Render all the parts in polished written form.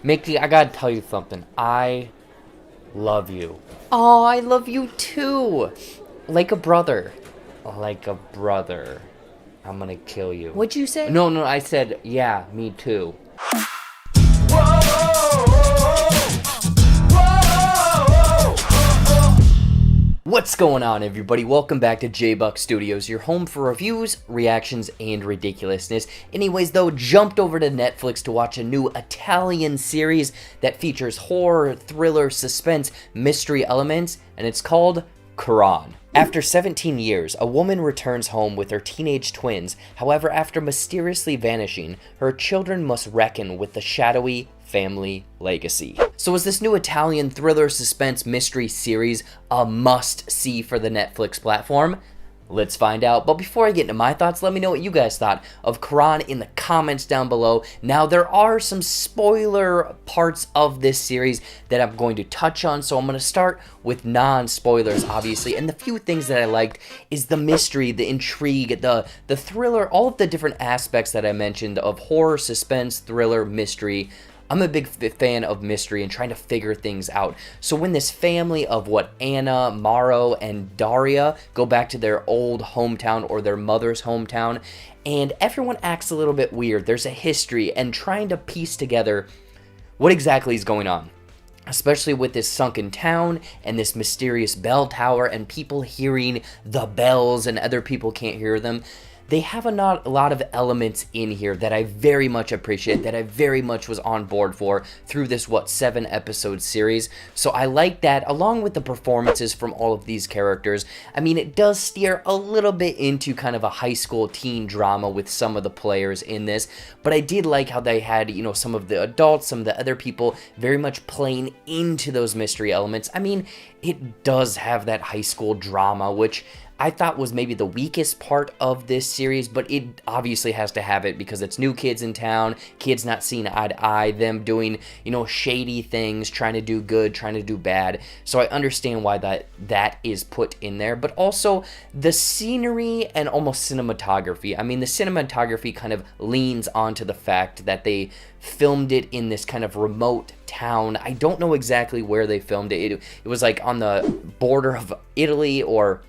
Mickey, I gotta tell you something. I love you. Oh, I love you too. Like a brother. Like a brother. I'm gonna kill you. What'd you say? No, I said, yeah, me too. What's going on, everybody? Welcome back to JBuck Studios, your home for reviews, reactions, and ridiculousness. Anyways, though, jumped over to Netflix to watch a new Italian series that features horror, thriller, suspense, mystery elements, and it's called Curon. After 17 years, a woman returns home with her teenage twins. However, after mysteriously vanishing, her children must reckon with the shadowy family legacy. So is this new Italian thriller suspense mystery series a must-see for the Netflix platform? Let's find out. But before I get into my thoughts, let me know what you guys thought of Curon in the comments down below. Now, there are some spoiler parts of this series that I'm going to touch on, so I'm going to start with non-spoilers, obviously. And the few things that I liked is the mystery, the intrigue, the thriller, all of the different aspects that I mentioned of horror, suspense, thriller, mystery. I'm a big fan of mystery and trying to figure things out. So when this family of Anna, Mauro, and Daria go back to their old hometown or their mother's hometown, and everyone acts a little bit weird, there's a history, and trying to piece together what exactly is going on. Especially with this sunken town and this mysterious bell tower and people hearing the bells and other people can't hear them. They have a lot of elements in here that I very much appreciate, that I very much was on board for through this, 7-episode series. So I like that, along with the performances from all of these characters. I mean, it does steer a little bit into kind of a high school teen drama with some of the players in this, but I did like how they had, some of the adults, some of the other people very much playing into those mystery elements. I mean, it does have that high school drama, which I thought was maybe the weakest part of this series, but it obviously has to have it because it's new kids in town, kids not seeing eye to eye, them doing, shady things, trying to do good, trying to do bad. So I understand why that is put in there, but also the scenery and almost cinematography. I mean, the cinematography kind of leans onto the fact that they filmed it in this kind of remote town. I don't know exactly where they filmed it. It was like on the border of Italy or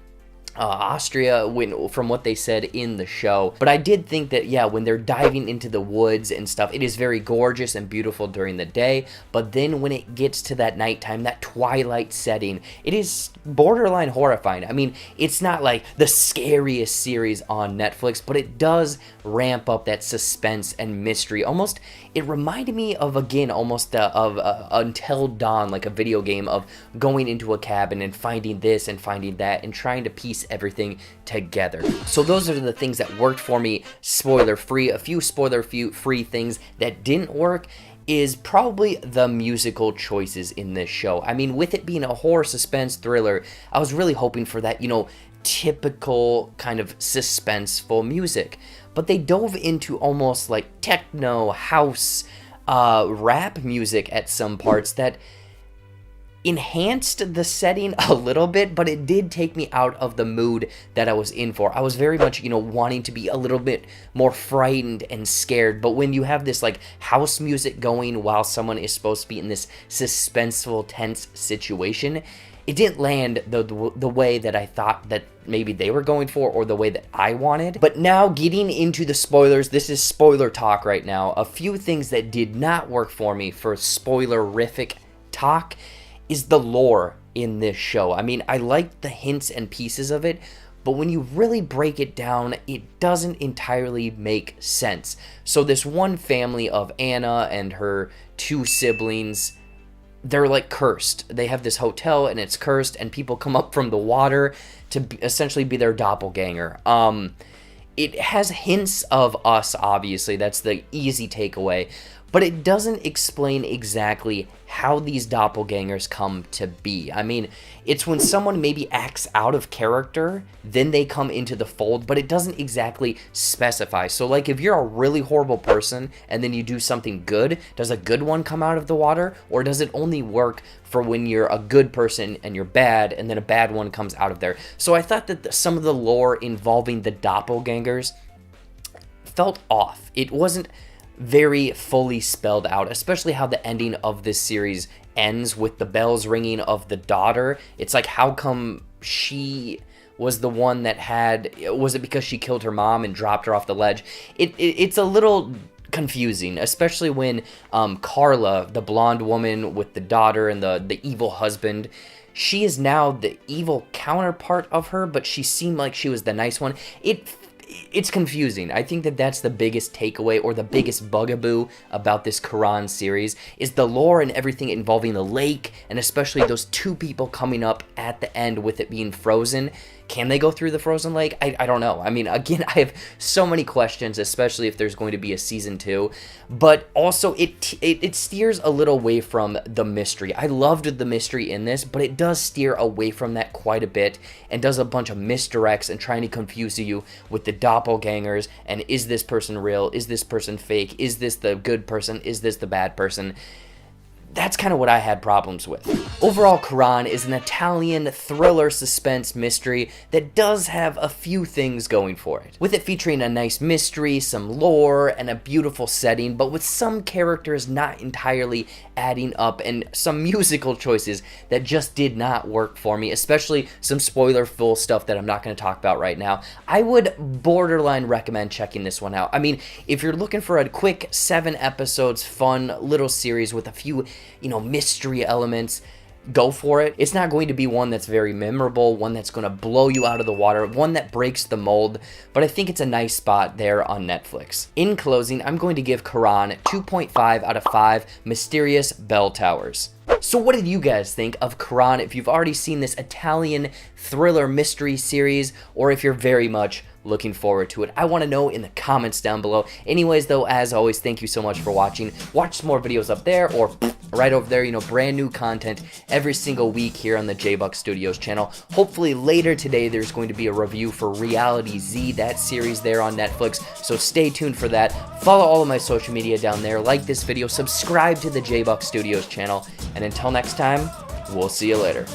Austria, from what they said in the show. But I did think that, yeah, when they're diving into the woods and stuff, it is very gorgeous and beautiful during the day, but then when it gets to that nighttime, that twilight setting, it is borderline horrifying. I mean, it's not like the scariest series on Netflix, but it does ramp up that suspense and mystery. Almost, it reminded me of, again, almost of Until Dawn, like a video game of going into a cabin and finding this and finding that and trying to piece everything together. So those are the things that worked for me, spoiler free. A few spoiler free things that didn't work is probably the musical choices in this show. I mean, with it being a horror suspense thriller, I was really hoping for that, typical kind of suspenseful music, but they dove into almost like techno, house, rap music at some parts that enhanced the setting a little bit, but it did take me out of the mood that I was in for. I was very much, wanting to be a little bit more frightened and scared, but when you have this like house music going while someone is supposed to be in this suspenseful, tense situation, it didn't land the way that I thought that maybe they were going for, or the way that I wanted. But now, getting into the spoilers, this is spoiler talk right now. A few things that did not work for me for spoilerific talk is the lore in this show. I mean, I like the hints and pieces of it, but when you really break it down, it doesn't entirely make sense. So this one family of Anna and her two siblings, they're like cursed. They have this hotel and it's cursed, and people come up from the water to essentially be their doppelganger. It has hints of Us, obviously. That's the easy takeaway. But it doesn't explain exactly how these doppelgangers come to be. I mean, it's when someone maybe acts out of character, then they come into the fold, but it doesn't exactly specify. So like, if you're a really horrible person and then you do something good, does a good one come out of the water? Or does it only work for when you're a good person and you're bad, and then a bad one comes out of there? So I thought that some of the lore involving the doppelgangers felt off. It wasn't very fully spelled out, especially how the ending of this series ends with the bells ringing of the daughter. It's like, how come she was the one that was it because she killed her mom and dropped her off the ledge? It's a little confusing, especially when Carla, the blonde woman with the daughter and the evil husband, she is now the evil counterpart of her, but she seemed like she was the nice one. It's confusing. I think that's the biggest takeaway, or the biggest bugaboo about this Curon series, is the lore and everything involving the lake, and especially those two people coming up at the end with it being frozen. Can they go through the frozen lake? I don't know. I mean, again, I have so many questions, especially if there's going to be a season 2. But also, it steers a little away from the mystery. I loved the mystery in this, but it does steer away from that quite a bit, and does a bunch of misdirects and trying to confuse you with the doppelgangers, and is this person real? Is this person fake? Is this the good person? Is this the bad person? That's kind of what I had problems with. Overall, Curon is an Italian thriller suspense mystery that does have a few things going for it, with it featuring a nice mystery, some lore, and a beautiful setting, but with some characters not entirely adding up, and some musical choices that just did not work for me, especially some spoiler-full stuff that I'm not going to talk about right now. I would borderline recommend checking this one out. I mean, if you're looking for a quick 7 episodes, fun little series with a few, mystery elements, go for it. It's not going to be one that's very memorable, one that's going to blow you out of the water, one that breaks the mold, but I think it's a nice spot there on Netflix. In closing, I'm going to give Curon 2.5 out of 5 mysterious bell towers. So what did you guys think of Curon? If you've already seen this Italian thriller mystery series, or if you're very much looking forward to it, I want to know in the comments down below. Anyways, though, as always, thank you so much for watching. Watch some more videos up there, or right over there, brand new content every single week here on the JBuck Studios channel. Hopefully later today, there's going to be a review for Reality Z, that series there on Netflix, so stay tuned for that. Follow all of my social media down there, like this video, subscribe to the JBuck Studios channel, and until next time, we'll see you later.